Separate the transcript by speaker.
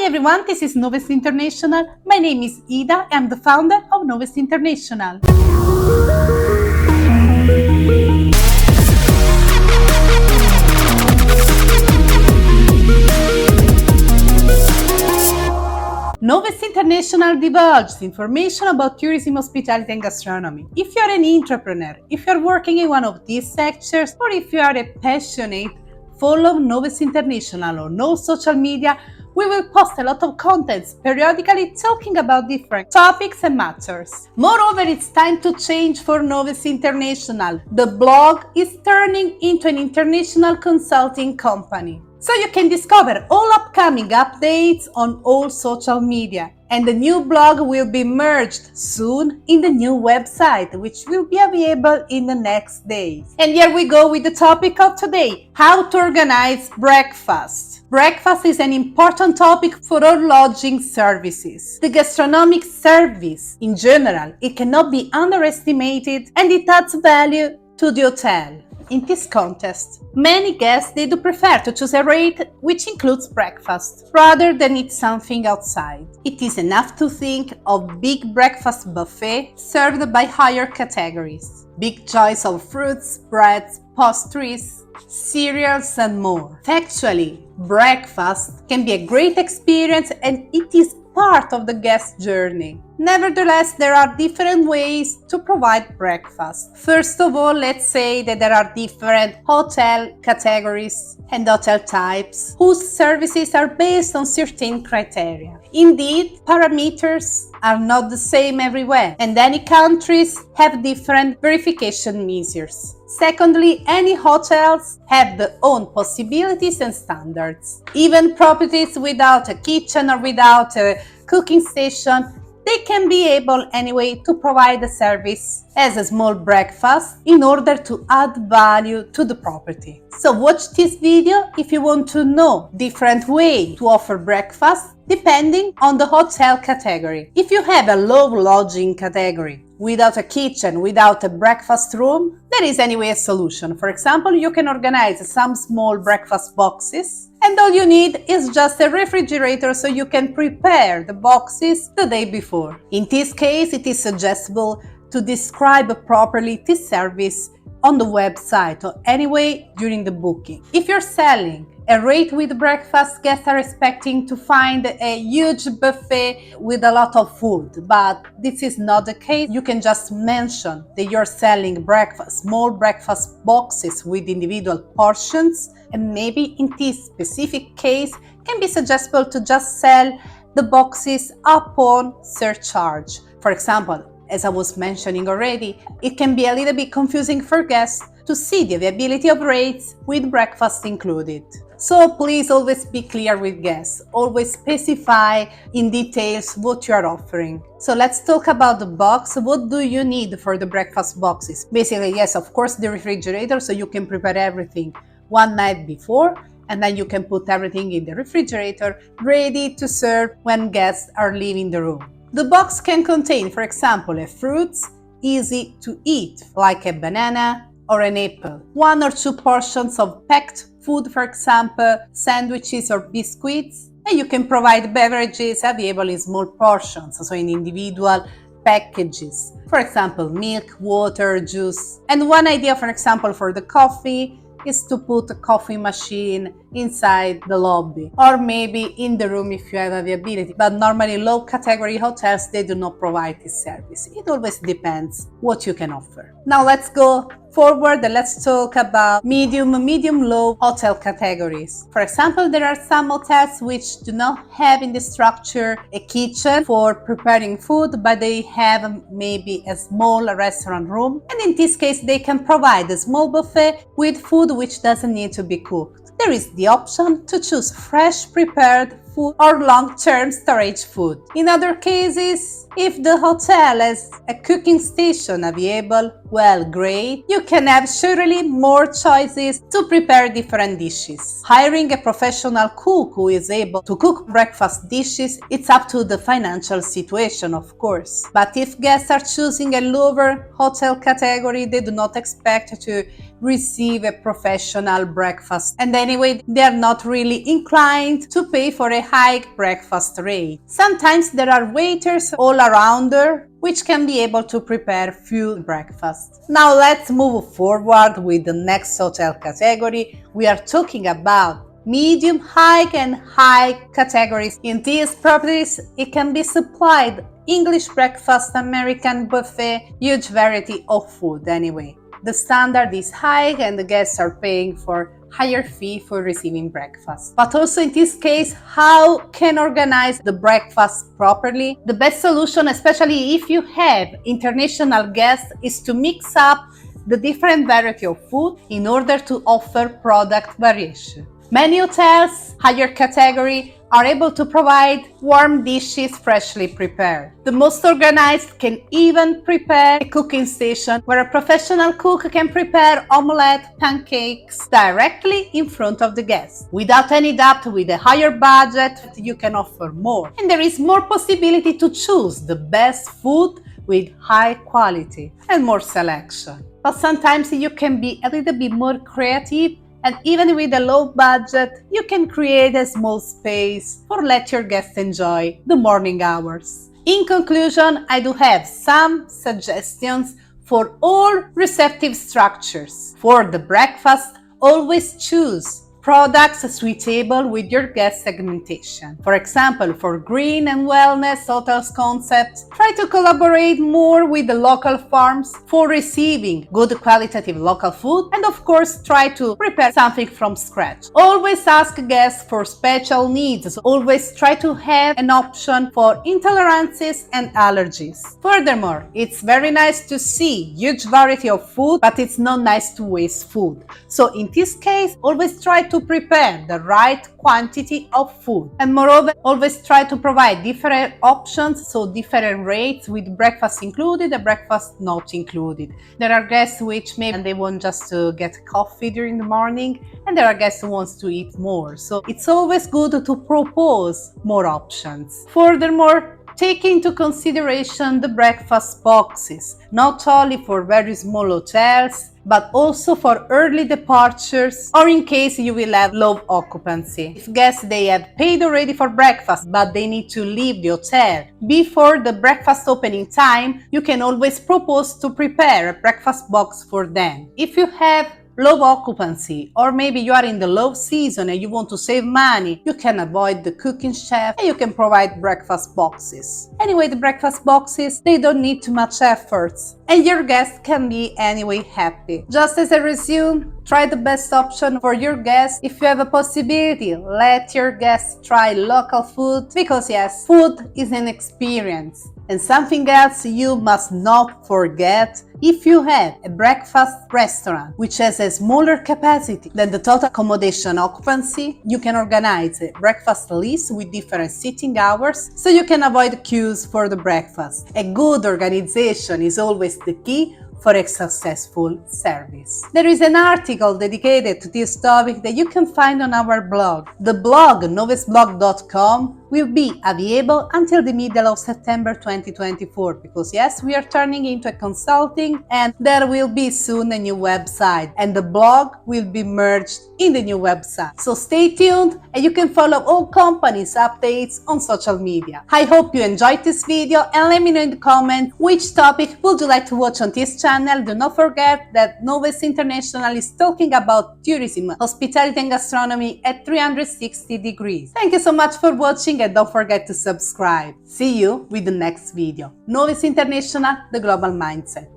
Speaker 1: everyone, this is Knowess International. My name is Ida, I'm the founder of Knowess International. Knowess International divulges information about tourism, hospitality and gastronomy. If you are an entrepreneur, if you are working in one of these sectors, or if you are a passionate follow Knowess International on all social media, we will post a lot of contents periodically talking about different topics and matters. Moreover, it's time to change for Knowess International. The blog is turning into an international consulting company. So you can discover all upcoming updates on all social media. And the new blog will be merged soon in the new website, which will be available in the next days. And here we go with the topic of today, how to organize breakfast. Breakfast is an important topic for all lodging services. The gastronomic service in general, it cannot be underestimated and it adds value to the hotel. In this context, many guests they do prefer to choose a rate which includes breakfast rather than eat something outside. It is enough to think of big breakfast buffet served by higher categories. Big choice of fruits, breads, pastries, cereals and more. Factually, breakfast can be a great experience and it is part of the guest journey. Nevertheless, there are different ways to provide breakfast. First of all, let's say that there are different hotel categories and hotel types whose services are based on certain criteria. Indeed, parameters are not the same everywhere, and any countries have different verification measures. Secondly, any hotels have their own possibilities and standards. Even properties without a kitchen or without a cooking station, they can be able anyway to provide a service as a small breakfast in order to add value to the property. So watch this video if you want to know different ways to offer breakfast depending on the hotel category. If you have a low lodging category without a kitchen, without a breakfast room, there is anyway a solution. For example, you can organize some small breakfast boxes and all you need is just a refrigerator so you can prepare the boxes the day before. In this case, it is suggestible to describe properly this service on the website or anyway during the booking. If you're selling a rate with breakfast, guests are expecting to find a huge buffet with a lot of food, but this is not the case. You can just mention that you're selling breakfast, small breakfast boxes with individual portions, and maybe in this specific case can be suggestible to just sell the boxes upon surcharge. For example, as I was mentioning already, it can be a little bit confusing for guests to see the availability of rates with breakfast included. So please always be clear with guests, always specify in details what you are offering. So let's talk about the box. What do you need for the breakfast boxes? Basically, yes, of course, the refrigerator, so you can prepare everything one night before, and then you can put everything in the refrigerator ready to serve when guests are leaving the room. The box can contain, for example, a fruits easy to eat, like a banana or an apple, 1 or 2 portions of packed food, for example, sandwiches or biscuits, and you can provide beverages available in small portions, so in individual packages, for example, milk, water, juice. And one idea, for example, for the coffee is to put a coffee machine inside the lobby or maybe in the room if you have availability. But normally low category hotels, they do not provide this service. It always depends what you can offer. Now let's go forward and let's talk about medium-low hotel categories. For example, there are some hotels which do not have in the structure a kitchen for preparing food, but they have maybe a small restaurant room. And in this case, they can provide a small buffet with food which doesn't need to be cooked. There is the option to choose fresh prepared food or long-term storage food. In other cases, if the hotel has a cooking station available, well, great. You can have surely more choices to prepare different dishes. Hiring a professional cook who is able to cook breakfast dishes, it's up to the financial situation, of course. But if guests are choosing a lower hotel category, they do not expect to receive a professional breakfast. And anyway, they are not really inclined to pay for a high breakfast rate. Sometimes there are waiters all around her which can be able to prepare full breakfast. Now let's move forward with the next hotel category. We are talking about medium, high and high categories. In these properties, it can be supplied English breakfast, American buffet, huge variety of food anyway. The standard is high and the guests are paying for higher fee for receiving breakfast. But also in this case, how can organize the breakfast properly? The best solution, especially if you have international guests, is to mix up the different variety of food in order to offer product variation. Many hotels, higher category, are able to provide warm dishes freshly prepared. The most organized can even prepare a cooking station where a professional cook can prepare omelette, pancakes directly in front of the guests. Without any doubt, with a higher budget, you can offer more. And there is more possibility to choose the best food with high quality and more selection. But sometimes you can be a little bit more creative, and even with a low budget, you can create a small space for let your guests enjoy the morning hours. In conclusion, I do have some suggestions for all receptive structures. For the breakfast, always choose products suitable with your guest segmentation. For example, for green and wellness hotels concepts, try to collaborate more with the local farms for receiving good qualitative local food, and of course try to prepare something from scratch. Always ask guests for special needs. Always try to have an option for intolerances and allergies. Furthermore, it's very nice to see huge variety of food, but it's not nice to waste food. So in this case, always try to prepare the right quantity of food. And moreover, always try to provide different options, so different rates with breakfast included and breakfast not included. There are guests which maybe they want just to get coffee during the morning, and there are guests who wants to eat more. So it's always good to propose more options. Furthermore, take into consideration the breakfast boxes, not only for very small hotels, but also for early departures or in case you will have low occupancy. If guests they have paid already for breakfast but they need to leave the hotel before the breakfast opening time, you can always propose to prepare a breakfast box for them. If you have low occupancy, or maybe you are in the low season and you want to save money, you can avoid the cooking chef and you can provide breakfast boxes. Anyway, the breakfast boxes, they don't need too much efforts and your guests can be anyway happy. Just as a resume, try the best option for your guests. If you have a possibility, let your guests try local food, because yes, food is an experience. And something else you must not forget: if you have a breakfast restaurant which has a smaller capacity than the total accommodation occupancy, you can organize a breakfast list with different sitting hours so you can avoid queues for the breakfast. A good organization is always the key for a successful service. There is an article dedicated to this topic that you can find on our blog. The blog, knowessblog.com, will be available until the middle of September 2024, because yes, we are turning into a consulting and there will be soon a new website and the blog will be merged in the new website. So stay tuned and you can follow all companies' updates on social media. I hope you enjoyed this video and let me know in the comments which topic would you like to watch on this channel. Do not forget that Knowess International is talking about tourism, hospitality and gastronomy at 360 degrees. Thank you so much for watching and don't forget to subscribe. See you with the next video. Knowess International, the global mindset.